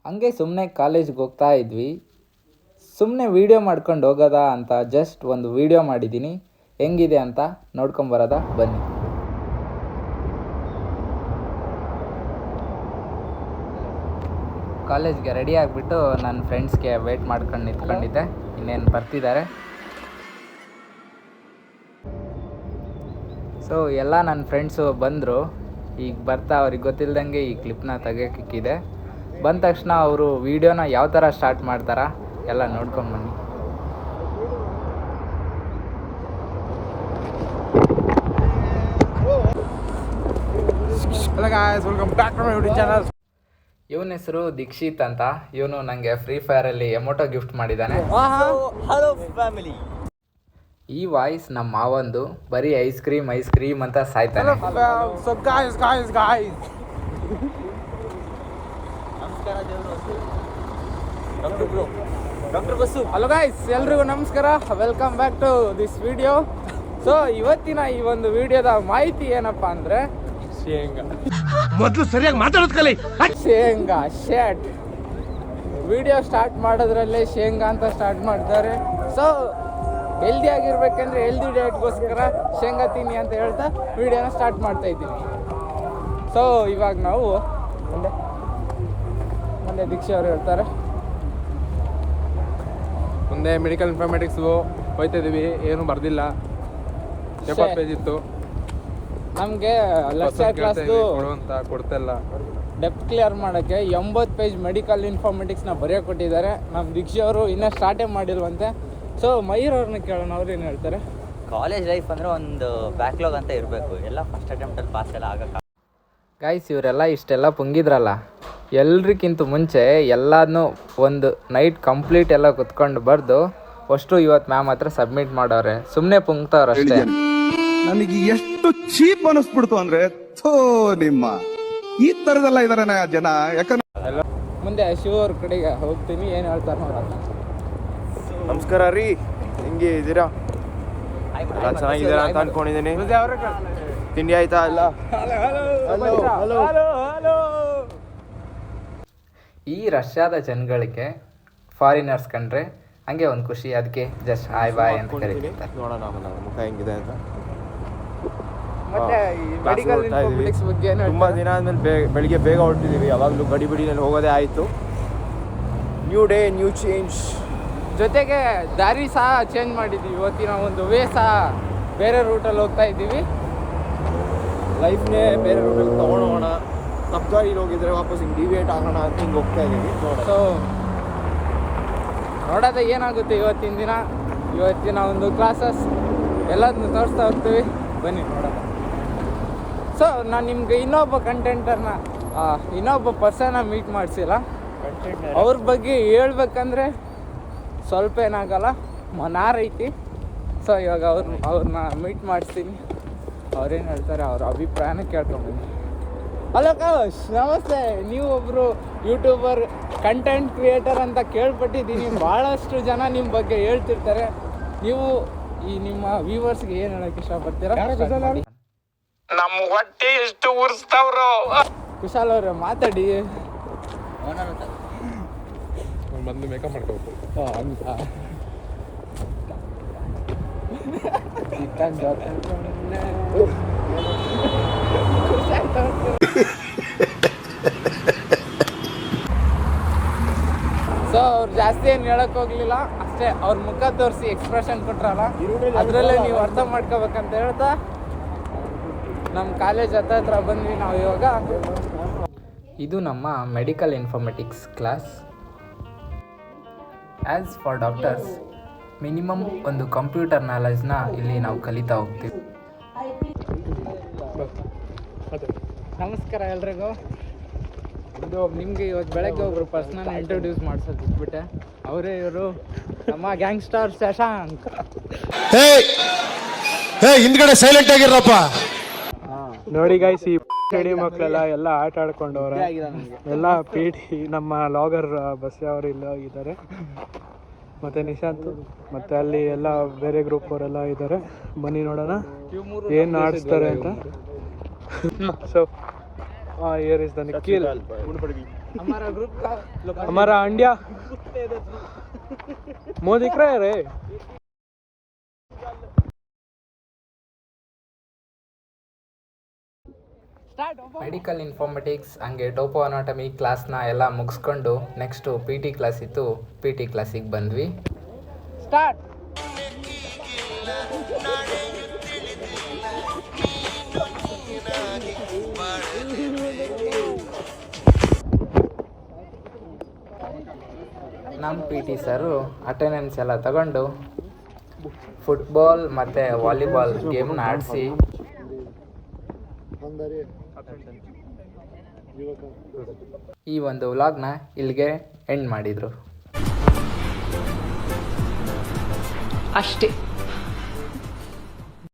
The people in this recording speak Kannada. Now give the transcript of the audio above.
ಹಂಗೆ ಸುಮ್ಮನೆ ಕಾಲೇಜ್ಗೆ ಹೋಗ್ತಾ ಇದ್ವಿ. ಸುಮ್ಮನೆ ವೀಡಿಯೋ ಮಾಡ್ಕೊಂಡು ಹೋಗೋದಾ ಅಂತ ಜಸ್ಟ್ ಒಂದು ವೀಡಿಯೋ ಮಾಡಿದ್ದೀನಿ. ಹೆಂಗಿದೆ ಅಂತ ನೋಡ್ಕೊಂಬರೋದಾ ಬನ್ನಿ. ಕಾಲೇಜ್ಗೆ ರೆಡಿ ಆಗಿಬಿಟ್ಟು ನನ್ನ ಫ್ರೆಂಡ್ಸ್ಗೆ ವೇಟ್ ಮಾಡ್ಕೊಂಡು ನಿಂತ್ಕೊಂಡಿದ್ದೆ. ಇನ್ನೇನು ಬರ್ತಿದ್ದಾರೆ. ಸೊ ಎಲ್ಲ ನನ್ನ ಫ್ರೆಂಡ್ಸು ಬಂದರು. ಈಗ ಬರ್ತಾ ಅವ್ರಿಗೆ ಗೊತ್ತಿಲ್ದಂಗೆ ಈ ಕ್ಲಿಪ್ನ ತೆಗಿಯೋಕ್ಕಿದೆ. ಬಂದ ತಕ್ಷಣ ಅವರು ವೀಡಿಯೋನ ಯಾವ ಥರ ಸ್ಟಾರ್ಟ್ ಮಾಡ್ತಾರ ಎಲ್ಲ ನೋಡ್ಕೊಂಡು ಬನ್ನಿ. ಇವನ ಹೆಸರು ದೀಕ್ಷಿತ್ ಅಂತ. ಇವನು ನನಗೆ ಫ್ರೀ ಫೈರಲ್ಲಿ ಎಮೋಟೋ ಗಿಫ್ಟ್ ಮಾಡಿದ್ದಾನೆ. ಈ ವಾಯ್ಸ್ ನಮ್ಮ ಮಾವಂದು. ಬರೀ ಐಸ್ ಕ್ರೀಮ್ ಅಂತ ಸಾಯ್ತಾನೆ. ಹಲೋ ಗಾಯ್ಸ್, ಎಲ್ರಿಗೂ ನಮಸ್ಕಾರ. Welcome back to this video. So ಇವತ್ತಿನ ಈ ಒಂದು ವಿಡಿಯೋದ ಮಾಹಿತಿ ಏನಪ್ಪ ಅಂದ್ರೆ, ಶೇಂಗಾ ಮೊದಲು ಸರಿಯಾಗಿ ಮಾತಾಡೋದು ಕಲಿ. ಶೇಂಗಾ ಶೇಟ್ ವಿಡಿಯೋ ಸ್ಟಾರ್ಟ್ ಮಾಡೋದ್ರಲ್ಲೇ ಶೇಂಗಾ ಅಂತ ಸ್ಟಾರ್ಟ್ ಮಾಡ್ತಾರೆ. ಸೊ ಹೆಲ್ದಿ ಆಗಿರ್ಬೇಕಂದ್ರೆ ಹೆಲ್ದಿ ಡಯಟ್ಗೋಸ್ಕರ ಶೇಂಗಾ ತಿನ್ನಿ ಅಂತ ಹೇಳ್ತಾ ವಿಡಿಯೋನ ಸ್ಟಾರ್ಟ್ ಮಾಡ್ತಾ ಇದ್ದೀನಿ. ಸೊ ಇವಾಗ ನಾವು ಮುಂದೆ ದೀಕ್ಷೆ ಅವರು ಹೇಳ್ತಾರೆ. ಮುಂದೆ ಮೆಡಿಕಲ್ ಇನ್ಫಾರ್ಮೆಟಿಕ್ಸ್ಗೂ ಹೋಗ್ತಾ ಇದ್ದೀವಿ. ಏನು ಬರ್ದಿಲ್ಲ, 70 ಪೇಜ್ ಇತ್ತು. ನಮಗೆ ಲಕ್ಷ ಕ್ಲಾಸ್ದು ಕೊಡ್ತಿಲ್ಲ. ಡೆಪ್ತ್ ಕ್ಲಿಯರ್ ಮಾಡೋಕ್ಕೆ 80 ಪೇಜ್ ಮೆಡಿಕಲ್ ಇನ್ಫಾರ್ಮೆಟಿಕ್ಸ್ನ ಬರೆಯೋಕೆ ಕೊಟ್ಟಿದ್ದಾರೆ. ನಮ್ಮ ದೀಕ್ಷೆ ಅವರು ಇನ್ನೂ ಸ್ಟಾರ್ಟೇ ಮಾಡಿಲ್ವಂತೆ. ಸೊ ಮಯೂರ್ ಅವ್ರನ್ನ ಕೇಳೋಣ, ಅವ್ರು ಏನು ಹೇಳ್ತಾರೆ. ಕಾಲೇಜ್ ಲೈಫ್ ಅಂದರೆ ಒಂದು ಬ್ಯಾಕ್ಲಾಗ್ ಅಂತ ಇರಬೇಕು. ಎಲ್ಲ ಫಸ್ಟ್ ಅಟೆಂಪ್ಟಲ್ಲಿ ಪಾಸ್ ಎಲ್ಲ ಆಗಕ್ಕೆ. ಗೈಸ್, ಇವರೆಲ್ಲ ಇಷ್ಟೆಲ್ಲ ಪುಂಗಿದ್ರಲ್ಲ, ಎಲ್ರಿಗಿಂತ ಮುಂಚೆ ಎಲ್ಲದನ್ನೂ ಒಂದು ನೈಟ್ ಕಂಪ್ಲೀಟ್ ಎಲ್ಲ ಕುತ್ಕೊಂಡು ಬರೆದು ಅಷ್ಟು ಇವತ್ತು ಮ್ಯಾಮ್ ಹತ್ರ ಸಬ್ಮಿಟ್ ಮಾಡೋರೆ. ಸುಮ್ಮನೆ ಪುಂಗ್ತವ್ರು ಅಷ್ಟೇ. ನನಗೆ ಎಷ್ಟು ಚೀಪ್ ಅನಿಸ್ಬಿಡ್ತು ಅಂದ್ರೆ, ನಿಮ್ಮ ಈ ತರದೆಲ್ಲ ಇದಾರೆ ಜನ. ಯಾಕಂದ್ರೆ ಮುಂದೆ ಶಿವ ಅವ್ರ ಕಡೆಗೆ ಹೋಗ್ತೀನಿ, ಏನು ಹೇಳ್ತಾರೆ ನೋಡೋಣ. ನಮಸ್ಕಾರ ರೀ, ಹೆಂಗೆ ಇದ್ದೀರಾ? ಚೆನ್ನಾಗಿದ್ದೀರಾ ಅಂತ ಅನ್ಕೊಂಡಿದ್ದೀನಿ. ತಿಂಡಿ ಆಯ್ತಾ? ಇಲ್ಲ. ಈ ರಷ್ಯಾದ ಜನಗಳಿಗೆ ಫಾರಿನರ್ಸ್ ಕಂಡ್ರೆ ಹಂಗೆ ಒಂದು ಖುಷಿ. ಅದಕ್ಕೆ ಜಸ್ಟ್ ಹಾಯ್ ಬಾಯ್ ಅಂತ ಕರೀತಾರೆ. ನೋಡೋಣ ಮುಖ ಹೆಂಗಿದೆ ಅಂತ. ಮತ್ತೆ ಮೆಡಿಕಲ್ ಇನ್ಫಾರ್ಮೆಟಿಕ್ಸ್ ಬಗ್ಗೆ ತುಂಬಾ ದಿನ ಆದ್ಮೇಲೆ ಬೆಳಿಗ್ಗೆ ಬೇಗ ಹೊರಟಿದ್ದೀವಿ. ಯಾವಾಗಲೂ ಗಡಿಬಿಡಿನಲ್ಲಿ ಹೋಗೋದೇ ಆಯಿತು. New day new change. ಜೊತೆಗೆ ದಾರಿ ಸಹ ಚೇಂಜ್ ಮಾಡಿದ್ದೀವಿ. ಇವತ್ತಿನ ಒಂದು ವೇ ಸಹ ಬೇರೆ ರೂಟಲ್ಲಿ ಹೋಗ್ತಾ ಇದ್ದೀವಿ. ಲೈಫ್ನೇ ಬೇರೆ ರೂಟಲ್ಲಿ ತೊಗೊಂಡೋಗೋಣ. ತಪ್ಪು ಗಾಡಿಲಿ ಹೋಗಿದ್ರೆ ವಾಪಸ್ ಹಿಂಗೆ ಡಿವಿಯೇಟ್ ಆಗೋಣ ಅಂತ ಹಿಂಗೆ ಹೋಗ್ತಾ ಇದ್ದೀವಿ. ಸೊ ನೋಡೋದು ಏನಾಗುತ್ತೆ ಇವತ್ತಿನ ದಿನ, ಇವತ್ತಿನ ಒಂದು ಕ್ಲಾಸಸ್ ಎಲ್ಲದನ್ನು ತೋರಿಸ್ತಾ ಹೋಗ್ತೀವಿ. ಬನ್ನಿ ನೋಡೋಣ. ಸೊ ನಾನು ನಿಮ್ಗೆ ಇನ್ನೊಬ್ಬ ಪರ್ಸನ್ನ ಮೀಟ್ ಮಾಡಿಸಿಲ್ಲ. ಅವ್ರ ಬಗ್ಗೆ ಹೇಳ್ಬೇಕಂದ್ರೆ ಸ್ವಲ್ಪ ಏನಾಗಲ್ಲ, ಮನಾರೈತಿ. ಸೊ ಇವಾಗ ಅವ್ರನ್ನ ಮೀಟ್ ಮಾಡಿಸ್ತೀನಿ. ಅವ್ರೇನು ಹೇಳ್ತಾರೆ, ಅವ್ರ ಅಭಿಪ್ರಾಯನ ಕೇಳ್ಕೊಂಬನ್ನಿ. ಹಲೋ ಕೌಶ್, ನಮಸ್ತೆ. ನೀವು ಒಬ್ಬರು ಯೂಟ್ಯೂಬರ್, ಕಂಟೆಂಟ್ ಕ್ರಿಯೇಟರ್ ಅಂತ ಕೇಳ್ಪಟ್ಟಿದ್ದೀನಿ. ಭಾಳಷ್ಟು ಜನ ನಿಮ್ಮ ಬಗ್ಗೆ ಹೇಳ್ತಿರ್ತಾರೆ. ನೀವು ಈ ನಿಮ್ಮ ವ್ಯೂವರ್ಸ್ಗೆ ಏನು ಹೇಳೋಕ್ಕೆ ಇಷ್ಟಪಡ್ತೀರಾ? ನಮ್ಮ ಹೊಟ್ಟೆ ಎಷ್ಟು ಉರ್ಸ್ತಾವ್ರು. ಕುಶಾಲ್ ಅವ್ರೆ ಮಾತಾಡಿ. ಬಂದು ಮೇಕಪ್ ಮಾಡ್ಕೋಬೇಕು ಅಂತ ಸೊ ಅವ್ರು ಜಾಸ್ತಿ ಏನು ಹೇಳಕ್ ಹೋಗ್ಲಿಲ್ಲ, ಅಷ್ಟೇ ಅವ್ರ ಮುಖ ತೋರಿಸಿ ಎಕ್ಸ್ಪ್ರೆಷನ್ ಕೊಟ್ರಲ್ಲ, ಅದರಲ್ಲೇ ನೀವು ಅರ್ಥ ಮಾಡ್ಕೋಬೇಕಂತ ಹೇಳ್ತಾ ನಮ್ಮ ಕಾಲೇಜ್ ಹತ್ರ ಬಂದ್ವಿ ನಾವು ಇವಾಗ. ಇದು ನಮ್ಮ medical informatics class. As for doctors minimum ಒಂದು ಕಂಪ್ಯೂಟರ್ ನಾಲೆಜ್ನ ಇಲ್ಲಿ ನಾವು ಕಲಿತಾ ಹೋಗ್ತೀವಿ. ನಮಸ್ಕಾರ ಎಲ್ರಿಗೂ. ಇದು ನಿಮಗೆ ಇವತ್ತು ಬೆಳಗ್ಗೆ ಒಬ್ಬರು ಪರ್ಸ್ನಲ್ ಇಂಟ್ರೊಡ್ಯೂಸ್ ಮಾಡ್ಸೋದು ಬಿಟ್ಬಿಟ್ಟೆ. ಅವರೇ ಇವರು ನಮ್ಮ ಗ್ಯಾಂಗ್ಸ್ಟರ್ ಶಶಾಂಕ್. ಹಿಂದ್ಗಡೆ ಸೈಲೆಂಟ್ ಆಗಿರಪ್ಪ. ನೋಡಿ ಗೈಸ್, ಈ ಚಡಿ ಮಕ್ಕಳೆಲ್ಲ ಎಲ್ಲ ಆಟ ಆಡ್ಕೊಂಡವ್ರೆ. ಎಲ್ಲ ಪೀಟಿ ನಮ್ಮ ಲಾಗರ್ ಬಸ್ ಅವರು ಇಲ್ಲ ಇದ್ದಾರೆ. ಮತ್ತು ನಿಶಾಂತ್ ಮತ್ತು ಅಲ್ಲಿ ಎಲ್ಲ ಬೇರೆ ಗ್ರೂಪ್ ಅವರೆಲ್ಲ ಇದ್ದಾರೆ. ಬನ್ನಿ ನೋಡೋಣ ಏನು ಆಡಿಸ್ತಾರೆ ಅಂತ. So here is the Nikhil. हमारा ग्रुप का हमारा अंडिया मुँह दिख रहा है रे. ಮೆಡಿಕಲ್ ಇನ್ಫಾರ್ಮೆಟಿಕ್ಸ್ ಹಂಗೆ ಟೋಪೋ ಅನಾಟಮಿ ಕ್ಲಾಸ್ನ ಎಲ್ಲ ಮುಗಿಸ್ಕೊಂಡು ನೆಕ್ಸ್ಟು ಪಿ ಟಿ ಕ್ಲಾಸ್ ಇತ್ತು. ಪಿ ಟಿ ಕ್ಲಾಸಿಗೆ ಬಂದ್ವಿ. ಸ್ಟಾರ್ಟ್. ನಮ್ಮ ಪಿ ಟಿ ಸರು ಅಟೆಂಡೆನ್ಸ್ ಎಲ್ಲ ತಗೊಂಡು ಫುಟ್ಬಾಲ್ ಮತ್ತು ವಾಲಿಬಾಲ್ ಗೇಮ್ನ ಆಡಿಸಿ ಈ ಒಂದು ವ್ಲಾಗ್ನ ಇಲ್ಲಿಗೆ ಎಂಡ್ ಮಾಡಿದರು ಅಷ್ಟೇ.